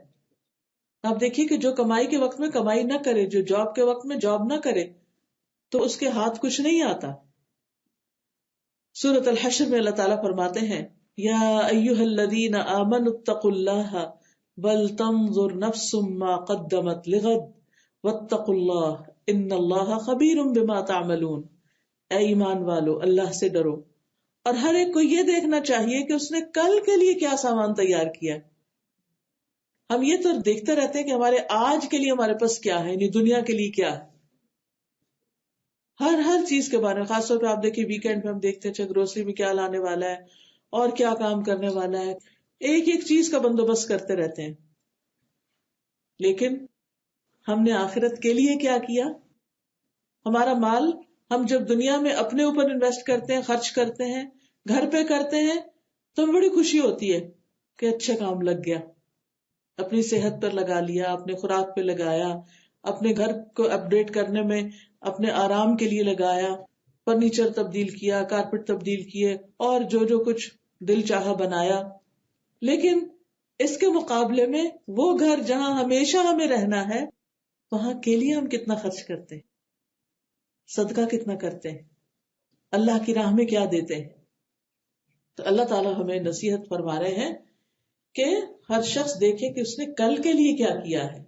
آپ دیکھیے کہ جو کمائی کے وقت میں کمائی نہ کرے، جو جاب کے وقت میں جاب نہ کرے، تو اس کے ہاتھ کچھ نہیں آتا. سورۃ الحشر میں اللہ تعالیٰ فرماتے ہیں یا ایھا الذین آمنوا اتقوا اللہ ولتنظر نفس ما قدمت لغد واتقوا اللہ ان اللہ خبیر بما تعملون. اے ایمان والو، اللہ سے ڈرو اور ہر ایک کو یہ دیکھنا چاہیے کہ اس نے کل کے لیے کیا سامان تیار کیا. ہم یہ تو دیکھتے رہتے ہیں کہ ہمارے آج کے لیے ہمارے پاس کیا ہے، یعنی دنیا کے لیے کیا ہے. ہر چیز کے بارے میں، خاص طور پہ آپ دیکھیں ویکینڈ میں ہم دیکھتے ہیں گروسری میں کیا لانے والا ہے اور کیا کام کرنے والا ہے، ایک ایک چیز کا بندوبست کرتے رہتے ہیں. لیکن ہم نے آخرت کے لیے کیا کیا؟ ہمارا مال ہم جب دنیا میں اپنے اوپر انویسٹ کرتے ہیں، خرچ کرتے ہیں، گھر پہ کرتے ہیں، تو ہمیں بڑی خوشی ہوتی ہے کہ اچھا کام لگ گیا. اپنی صحت پر لگا لیا، اپنے خوراک پہ لگایا، اپنے گھر کو اپڈیٹ کرنے میں اپنے آرام کے لیے لگایا، فرنیچر تبدیل کیا، کارپیٹ تبدیل کیے اور جو کچھ دل چاہا بنایا. لیکن اس کے مقابلے میں وہ گھر جہاں ہمیشہ ہمیں رہنا ہے، وہاں کے لیے ہم کتنا خرچ کرتے ہیں، صدقہ کتنا کرتے ہیں، اللہ کی راہ میں کیا دیتے ہیں. تو اللہ تعالیٰ ہمیں نصیحت فرما رہے ہیں کہ ہر شخص دیکھے کہ اس نے کل کے لیے کیا کیا ہے،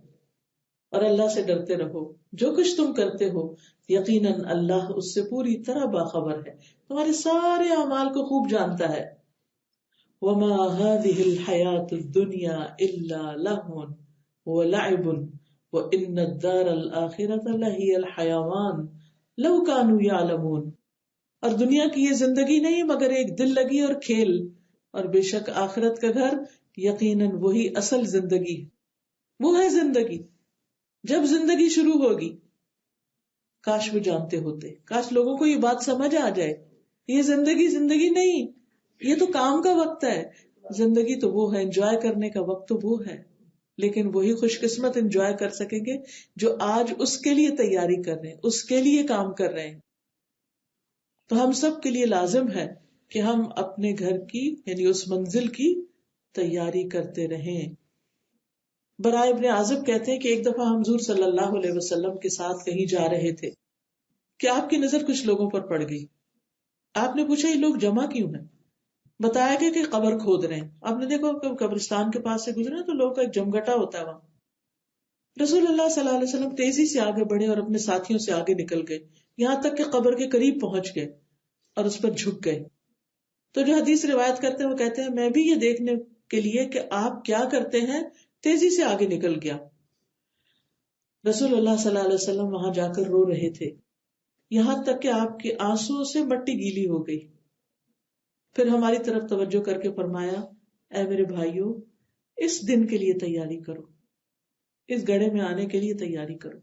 اور اللہ سے ڈرتے رہو. جو کچھ تم کرتے ہو یقیناً اللہ اس سے پوری طرح باخبر ہے، تمہارے سارے اعمال کو خوب جانتا ہے. وما هذه الحياة الدنيا إلا لهو ولعب وإن الدار الآخرة لهي الحيوان لو كانوا يعلمون. اور دنیا کی یہ زندگی نہیں مگر ایک دل لگی اور کھیل، اور بے شک آخرت کا گھر یقیناً وہی اصل زندگی ہے. وہ ہے زندگی. جب زندگی شروع ہوگی، کاش وہ جانتے ہوتے، کاش لوگوں کو یہ بات سمجھ آ جائے، یہ زندگی نہیں، یہ تو کام کا وقت ہے. زندگی تو وہ ہے، انجوائے کرنے کا وقت تو وہ ہے، لیکن وہی خوش قسمت انجوائے کر سکیں گے جو آج اس کے لیے تیاری کر رہے ہیں، اس کے لیے کام کر رہے ہیں. تو ہم سب کے لیے لازم ہے کہ ہم اپنے گھر کی یعنی اس منزل کی تیاری کرتے رہیں. برائے ابن عازب کہتے ہیں کہ ایک دفعہ ہم حضور صلی اللہ علیہ وسلم کے ساتھ کہیں جا رہے تھے کہ آپ کی نظر کچھ لوگوں پر پڑ گئی. آپ نے پوچھا یہ لوگ جمع کیوں ہیں؟ بتایا گیا کہ قبر کھود رہے ہیں. آپ نے دیکھو کہ قبرستان کے پاس سے گزرے تو لوگوں کا ایک جمگٹا ہوتا ہے وہاں. رسول اللہ صلی اللہ علیہ وسلم تیزی سے آگے بڑھے اور اپنے ساتھیوں سے آگے نکل گئے، یہاں تک کہ قبر کے قریب پہنچ گئے اور اس پر جھک گئے. تو جو حدیث روایت کرتے ہیں وہ کہتے ہیں میں بھی یہ دیکھنے کے لیے کہ آپ کیا کرتے ہیں تیزی سے آگے نکل گیا. رسول اللہ صلی اللہ علیہ وسلم وہاں جا کر رو رہے تھے، یہاں تک کہ آپ کے آنسو سے مٹی گیلی ہو گئی. پھر ہماری طرف توجہ کر کے فرمایا اے میرے بھائیو، اس دن کے لیے تیاری کرو، اس گڑھے میں آنے کے لیے تیاری کرو.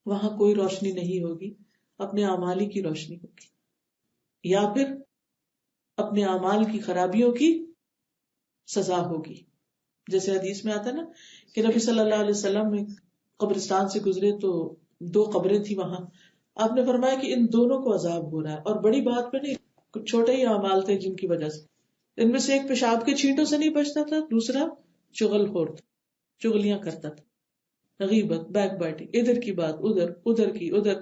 وہاں کوئی روشنی نہیں ہوگی، اپنے اعمال کی روشنی ہوگی، یا پھر اپنے اعمال کی خرابیوں کی سزا ہوگی. جیسے حدیث میں آتا ہے نا کہ نبی صلی اللہ علیہ وسلم میں قبرستان سے گزرے تو 2 قبریں تھی وہاں. آپ نے فرمایا کہ ان دونوں کو عذاب ہو رہا ہے، اور بڑی بات پہ نہیں، کچھ چھوٹے ہی اعمال تھے جن کی وجہ سے. ان میں سے ایک پیشاب کے چھینٹوں سے نہیں بچتا تھا، دوسرا چغل خور تھا، چغلیاں کرتا تھا، غیبت، بیک بائٹنگ، ادھر کی بات ادھر، ادھر کی ادھر.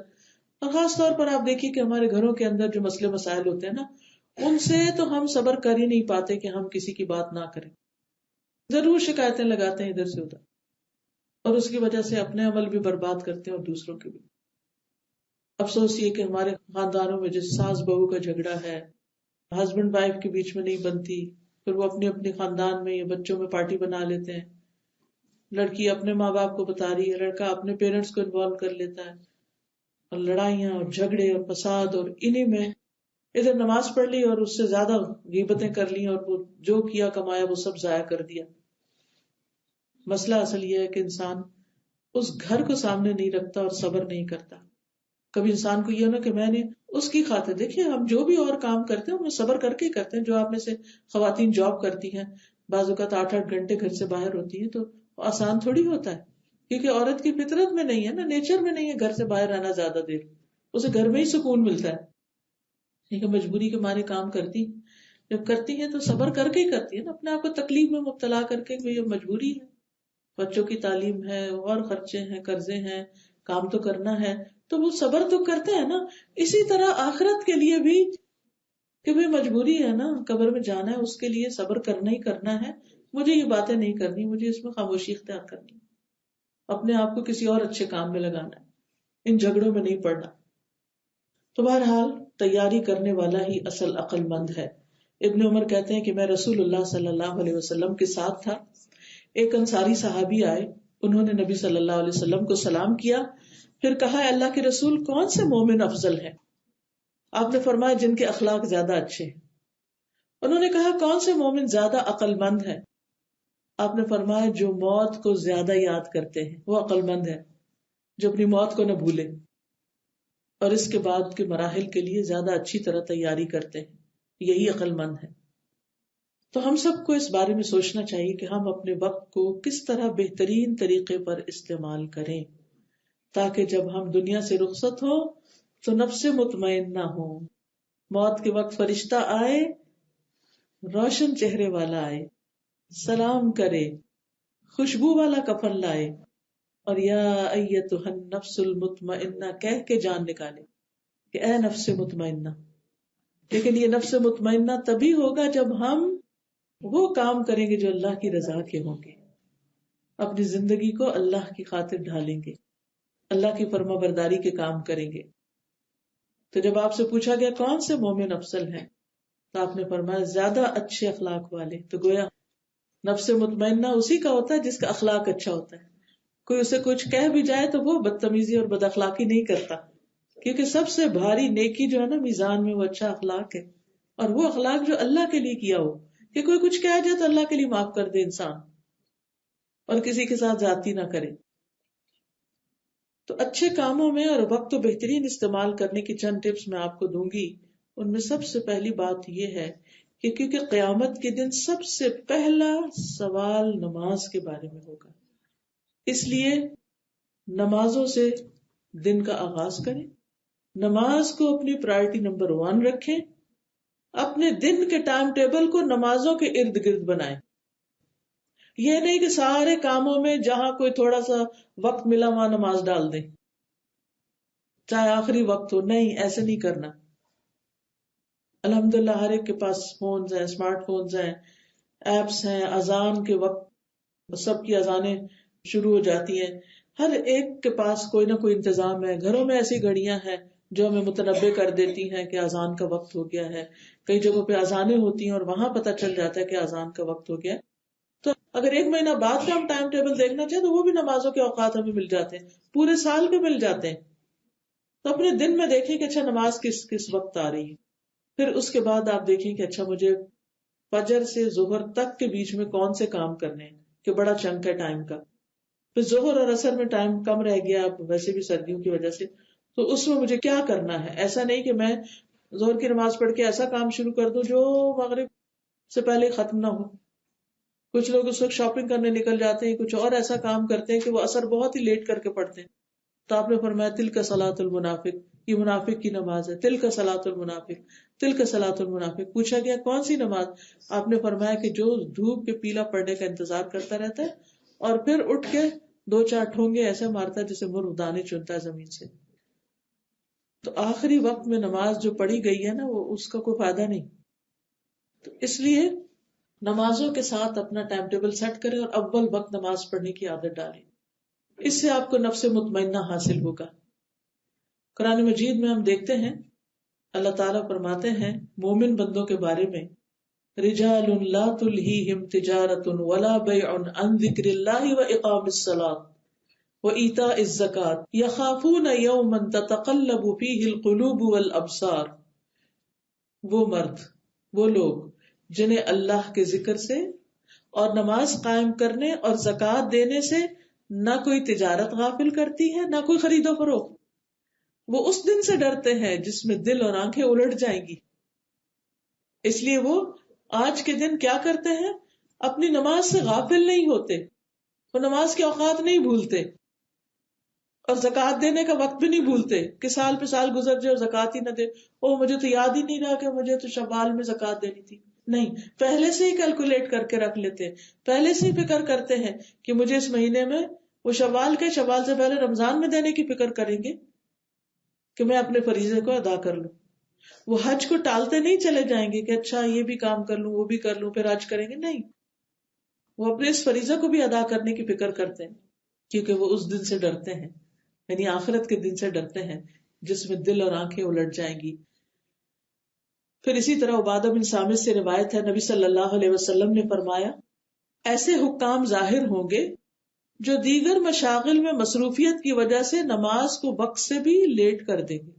اور خاص طور پر آپ دیکھیے کہ ہمارے گھروں کے اندر جو مسئلے مسائل ہوتے ہیں نا، ان سے تو ہم صبر کر ہی نہیں پاتے کہ ہم کسی کی بات نہ کریں، ضرور شکایتیں لگاتے ہیں ادھر سے ادھر، اور اس کی وجہ سے اپنے عمل بھی برباد کرتے ہیں اور دوسروں کے بھی. افسوس یہ کہ ہمارے خاندانوں میں جیسے ساس بہو کا جھگڑا ہے، ہسبینڈ وائف کے بیچ میں نہیں بنتی، پھر وہ اپنے اپنے خاندان میں یا بچوں میں پارٹی بنا لیتے ہیں، لڑکی اپنے ماں باپ کو بتا رہی ہے، لڑکا اپنے پیرنٹس کو انوالو کر لیتا ہے، اور لڑائیاں اور جھگڑے اور فساد، اور انہی میں ادھر نماز پڑھ لی اور اس سے زیادہ غیبتیں کر لی اور وہ جو کیا کمایا وہ سب ضائع کر دیا. مسئلہ اصل یہ ہے کہ انسان اس گھر کو سامنے نہیں رکھتا اور صبر نہیں کرتا. کبھی انسان کو یہ نا کہ میں نے اس کی خاطر، دیکھیے ہم جو بھی اور کام کرتے ہیں ہم صبر کر کے ہی کرتے ہیں. جو آپ میں سے خواتین جاب کرتی ہیں، بعض اوقات 8-8 گھنٹے گھر سے باہر ہوتی ہیں، تو آسان تھوڑی ہوتا ہے، کیونکہ عورت کی فطرت میں نہیں ہے نا، نیچر میں نہیں ہے گھر سے باہر رہنا زیادہ دیر. اسے گھر میں ہی سکون ملتا ہے، لیکن مجبوری کے مارے کام کرتی. جب کرتی ہے تو صبر کر کے ہی کرتی ہے نا، اپنے آپ کو تکلیف میں مبتلا کر کے. یہ مجبوری ہے، بچوں کی تعلیم ہے اور خرچے ہیں، قرضے ہیں، کام تو کرنا ہے، تو وہ صبر تو کرتے ہیں نا. اسی طرح آخرت کے لیے بھی کہ بھئی مجبوری ہے نا، قبر میں جانا ہے، اس کے لیے صبر کرنا ہی کرنا ہے. مجھے یہ باتیں نہیں کرنی، مجھے اس میں خاموشی اختیار کرنی، اپنے آپ کو کسی اور اچھے کام میں لگانا ہے، ان جھگڑوں میں نہیں پڑنا. تو بہرحال تیاری کرنے والا ہی اصل عقل مند ہے. ابن عمر کہتے ہیں کہ میں رسول اللہ صلی اللہ علیہ وسلم کے ساتھ تھا. ایک انصاری صحابی آئے، انہوں نے نبی صلی اللہ علیہ وسلم کو سلام کیا، پھر کہا اللہ کے رسول کون سے مومن افضل ہیں؟ آپ نے فرمایا جن کے اخلاق زیادہ اچھے ہیں. انہوں نے کہا کون سے مومن زیادہ عقل مند ہے؟ آپ نے فرمایا جو موت کو زیادہ یاد کرتے ہیں وہ عقل مند ہے، جو اپنی موت کو نہ بھولے اور اس کے بعد کے مراحل کے لیے زیادہ اچھی طرح تیاری کرتے ہیں، یہی عقل مند ہے. تو ہم سب کو اس بارے میں سوچنا چاہیے کہ ہم اپنے وقت کو کس طرح بہترین طریقے پر استعمال کریں، تاکہ جب ہم دنیا سے رخصت ہو تو نفس مطمئن نہ ہو. موت کے وقت فرشتہ آئے، روشن چہرے والا آئے، سلام کرے، خوشبو والا کفن لائے اور یا ایتھا النفس المطمئنہ کہہ کے جان نکالے کہ اے نفس مطمئنہ. لیکن یہ نفس مطمئنہ تبھی ہوگا جب ہم وہ کام کریں گے جو اللہ کی رضا کے ہوں گے، اپنی زندگی کو اللہ کی خاطر ڈھالیں گے، اللہ کی فرما برداری کے کام کریں گے. تو جب آپ سے پوچھا گیا کون سے مومن افضل ہیں تو آپ نے فرمایا زیادہ اچھے اخلاق والے. تو گویا نفس مطمئنہ اسی کا ہوتا ہے جس کا اخلاق اچھا ہوتا ہے. کوئی اسے کچھ کہہ بھی جائے تو وہ بدتمیزی اور بد اخلاقی نہیں کرتا، کیونکہ سب سے بھاری نیکی جو ہے نا میزان میں وہ اچھا اخلاق ہے، اور وہ اخلاق جو اللہ کے لیے کیا ہو، کہ کوئی کچھ کہہ جائے تو اللہ کے لیے معاف کر دے انسان اور کسی کے ساتھ زیادتی نہ کرے. تو اچھے کاموں میں اور وقت کو بہترین استعمال کرنے کی چند ٹپس میں آپ کو دوں گی. ان میں سب سے پہلی بات یہ ہے کہ کیونکہ قیامت کے دن سب سے پہلا سوال نماز کے بارے میں ہوگا، اس لیے نمازوں سے دن کا آغاز کریں، نماز کو اپنی پرائرٹی نمبر 1 رکھیں، اپنے دن کے ٹائم ٹیبل کو نمازوں کے ارد گرد بنائیں. یہ نہیں کہ سارے کاموں میں جہاں کوئی تھوڑا سا وقت ملا وہاں نماز ڈال دیں چاہے آخری وقت ہو. نہیں، ایسے نہیں کرنا. الحمدللہ ہر ایک کے پاس فونز ہیں، اسمارٹ فونز ہیں، ایپس ہیں، اذان کے وقت سب کی اذانیں شروع ہو جاتی ہیں، ہر ایک کے پاس کوئی نہ کوئی انتظام ہے. گھروں میں ایسی گھڑیاں ہیں جو ہمیں متنبع کر دیتی ہیں کہ اذان کا وقت ہو گیا ہے. کئی جگہوں پہ اذانیں ہوتی ہیں اور وہاں پتہ چل جاتا ہے کہ اذان کا وقت ہو گیا. تو اگر 1 مہینہ بعد کا ہم ٹائم ٹیبل دیکھنا چاہیں تو وہ بھی نمازوں کے اوقات ہمیں مل جاتے ہیں، پورے سال کے مل جاتے ہیں. تو اپنے دن میں دیکھیں کہ اچھا نماز کس وقت آ رہی ہے. پھر اس کے بعد آپ دیکھیں کہ اچھا مجھے فجر سے ظہر تک کے بیچ میں کون سے کام کرنے ہیں، کہ بڑا چنک ہے ٹائم کا. پھر ظہر اور عصر میں ٹائم کم رہ گیا اب ویسے بھی سردیوں کی وجہ سے، تو اس میں مجھے کیا کرنا ہے. ایسا نہیں کہ میں ظہر کی نماز پڑھ کے ایسا کام شروع کر دوں جو مغرب سے پہلے ختم نہ ہو. کچھ لوگ اس وقت شاپنگ کرنے نکل جاتے ہیں، کچھ اور ایسا کام کرتے ہیں کہ وہ عصر بہت ہی لیٹ کر کے پڑھتے ہیں. تو آپ نے فرمایا تل کا صلاۃ المنافق، یہ منافق کی نماز ہے. تل کا صلاۃ المنافق، تل کا صلاۃ المنافق. پوچھا گیا کون سی نماز؟ آپ نے فرمایا کہ جو دھوپ کے پیلا پڑنے کا انتظار کرتا رہتا ہے اور پھر اٹھ کے 2-4 ٹھونگے ایسے مارتا ہے جسے مرغ دانے چنتا ہے زمین سے. تو آخری وقت میں نماز جو پڑھی گئی ہے نا وہ اس کا کوئی فائدہ نہیں. تو اس لیے نمازوں کے ساتھ اپنا ٹائم ٹیبل سیٹ کریں اور اول وقت نماز پڑھنے کی عادت ڈالیں. اس سے آپ کو نفس مطمئنہ حاصل ہوگا. قرآن مجید میں ہم دیکھتے ہیں اللہ تعالیٰ فرماتے ہیں مومن بندوں کے بارے میں رجال لا تلہیہم تجارت ولا بیع عن ذکر اللہ واقام الصلاۃ وایتاء الزکاۃ یخافون یوما تتقلب فیہ القلوب والابصار. وہ مرد، وہ لوگ جنہیں اللہ کے ذکر سے اور نماز قائم کرنے اور زکوٰۃ دینے سے نہ کوئی تجارت غافل کرتی ہے، نہ کوئی خرید و فروخت. وہ اس دن سے ڈرتے ہیں جس میں دل اور آنکھیں الٹ جائیں گی. اس لیے وہ آج کے دن کیا کرتے ہیں؟ اپنی نماز سے غافل نہیں ہوتے، وہ نماز کے اوقات نہیں بھولتے اور زکوٰۃ دینے کا وقت بھی نہیں بھولتے کہ سال پہ سال گزر جائے اور زکوٰۃ ہی نہ دے. مجھے تو یاد ہی نہیں رہا کہ مجھے تو شوال میں زکوٰۃ دینی تھی. نہیں، پہلے سے ہی کیلکولیٹ کر کے رکھ لیتے، پہلے سے ہی فکر کرتے ہیں کہ مجھے اس مہینے میں وہ شوال سے پہلے رمضان میں دینے کی فکر کریں گے کہ میں اپنے فریضے کو ادا کر لوں. وہ حج کو ٹالتے نہیں چلے جائیں گے کہ اچھا یہ بھی کام کر لوں وہ بھی کر لوں پھر حج کریں گے. نہیں، وہ اپنے اس فریضے کو بھی ادا کرنے کی فکر کرتے ہیں کیونکہ وہ اس دن سے ڈرتے ہیں، یعنی آخرت کے دن سے ڈرتے ہیں جس میں دل اور آنکھیں الٹ جائیں گی. پھر اسی طرح عبادہ بن صامت سے روایت ہے، نبی صلی اللہ علیہ وسلم نے فرمایا ایسے حکام ظاہر ہوں گے جو دیگر مشاغل میں مصروفیت کی وجہ سے نماز کو وقت سے بھی لیٹ کر دیں گے،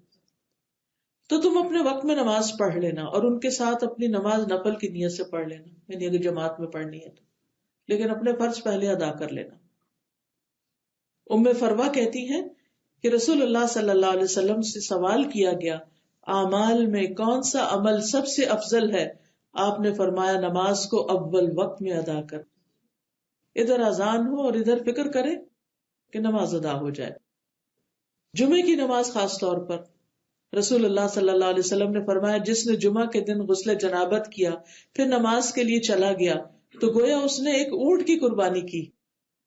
تو تم اپنے وقت میں نماز پڑھ لینا اور ان کے ساتھ اپنی نماز نفل کی نیت سے پڑھ لینا، یعنی اگر جماعت میں پڑھنی ہے تو، لیکن اپنے فرض پہلے ادا کر لینا. ام فروا کہتی ہیں کہ رسول اللہ صلی اللہ علیہ وسلم سے سوال کیا گیا اعمال میں کون سا عمل سب سے افضل ہے؟ آپ نے فرمایا نماز کو اول وقت میں ادا کر. ادھر اذان ہو اور ادھر فکر کرے کہ نماز ادا ہو جائے. جمعے کی نماز خاص طور پر رسول اللہ صلی اللہ علیہ وسلم نے فرمایا جس نے جمعہ کے دن غسل جنابت کیا پھر نماز کے لیے چلا گیا تو گویا اس نے ایک اونٹ کی قربانی کی،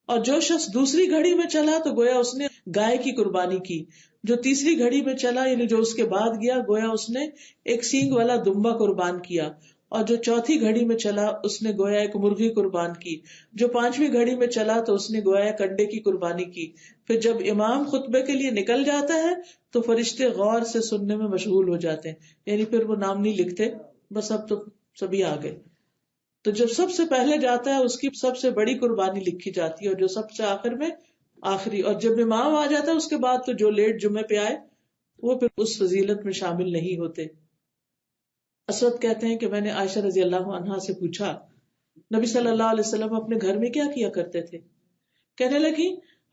اور جو شخص دوسری گھڑی میں چلا تو گویا اس نے گائے کی قربانی کی، جو تیسری گھڑی میں چلا یعنی جو اس کے بعد گیا گویا اس نے ایک سینگ والا دمبا قربان کیا، اور جو چوتھی گھڑی میں چلا اس نے گویا ایک مرغی قربان کی، جو پانچویں گھڑی میں چلا تو اس نے گویا ایک انڈے کی قربانی کی. پھر جب امام خطبے کے لیے نکل جاتا ہے تو فرشتے غور سے سننے میں مشغول ہو جاتے ہیں، یعنی پھر وہ نام نہیں لکھتے، بس اب تو سبھی آ گئے. تو جب سب سے پہلے جاتا ہے اس کی سب سے بڑی قربانی لکھی جاتی ہے، اور جو سب سے آخر میں آخری، اور جب امام آ جاتا ہے اس کے بعد تو جو لیٹ جمعے پہ آئے وہ پھر اس فضیلت میں شامل نہیں ہوتے. اسود کہتے ہیں کہ میں نے عائشہ رضی اللہ عنہا سے پوچھا نبی صلی اللہ علیہ وسلم اپنے گھر میں کیا کیا کرتے تھے؟ کہنے لگی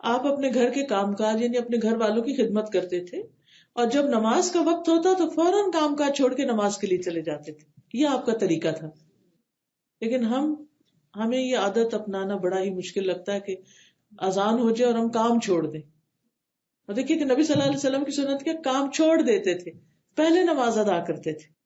آپ اپنے گھر کے کام کاج یعنی اپنے گھر والوں کی خدمت کرتے تھے، اور جب نماز کا وقت ہوتا تو فوراً کام کاج چھوڑ کے نماز کے لیے چلے جاتے تھے. یہ آپ کا طریقہ تھا. لیکن ہمیں یہ عادت اپنانا بڑا ہی مشکل لگتا ہے کہ اذان ہو جائے اور ہم کام چھوڑ دیں. اور دیکھیے کہ نبی صلی اللہ علیہ وسلم کی سنت کے کام چھوڑ دیتے تھے، پہلے نماز ادا کرتے تھے.